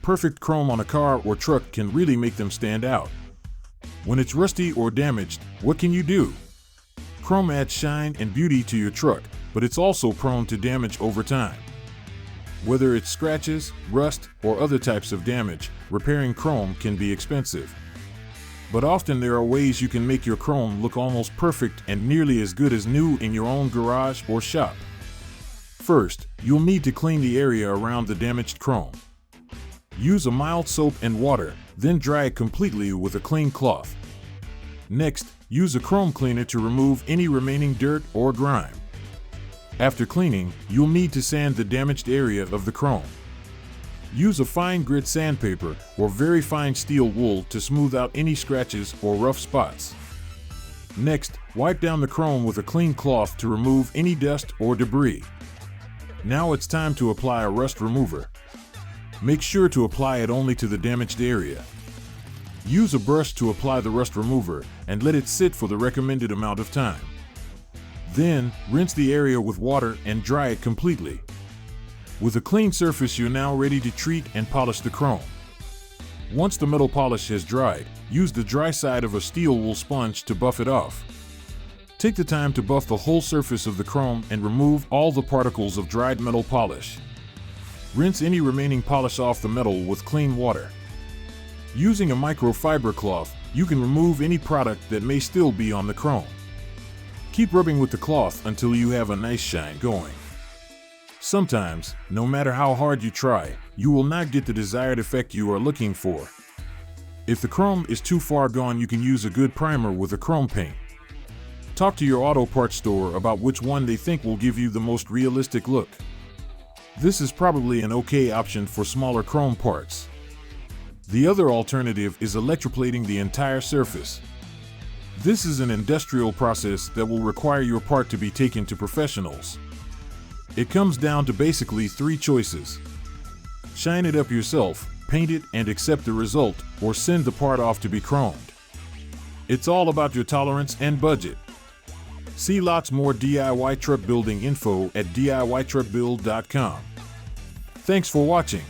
perfect chrome on a car or truck can really make them stand out. When it's rusty or damaged, what can you do? Chrome adds shine and beauty to your truck, but it's also prone to damage over time. Whether it's scratches, rust, or other types of damage, repairing chrome can be expensive. But often there are ways you can make your chrome look almost perfect and nearly as good as new in your own garage or shop. First, you'll need to clean the area around the damaged chrome. Use a mild soap and water, then dry it completely with a clean cloth. Next, use a chrome cleaner to remove any remaining dirt or grime. After cleaning, you'll need to sand the damaged area of the chrome. Use a fine grit sandpaper or very fine steel wool to smooth out any scratches or rough spots. Next, wipe down the chrome with a clean cloth to remove any dust or debris. Now it's time to apply a rust remover. Make sure to apply it only to the damaged area. Use a brush to apply the rust remover and let it sit for the recommended amount of time. Then, rinse the area with water and dry it completely. With a clean surface, you're now ready to treat and polish the chrome. Once the metal polish has dried, use the dry side of a steel wool sponge to buff it off. Take the time to buff the whole surface of the chrome and remove all the particles of dried metal polish. Rinse any remaining polish off the metal with clean water. Using a microfiber cloth, you can remove any product that may still be on the chrome. Keep rubbing with the cloth until you have a nice shine going. Sometimes, no matter how hard you try, you will not get the desired effect you are looking for. If the chrome is too far gone, you can use a good primer with a chrome paint. Talk to your auto parts store about which one they think will give you the most realistic look. This is probably an okay option for smaller chrome parts. The other alternative is electroplating the entire surface. This is an industrial process that will require your part to be taken to professionals. It comes down to basically 3 choices. Shine it up yourself, paint it and accept the result, or send the part off to be chromed. It's all about your tolerance and budget. See lots more DIY truck building info at DIYtruckbuild.com. Thanks for watching.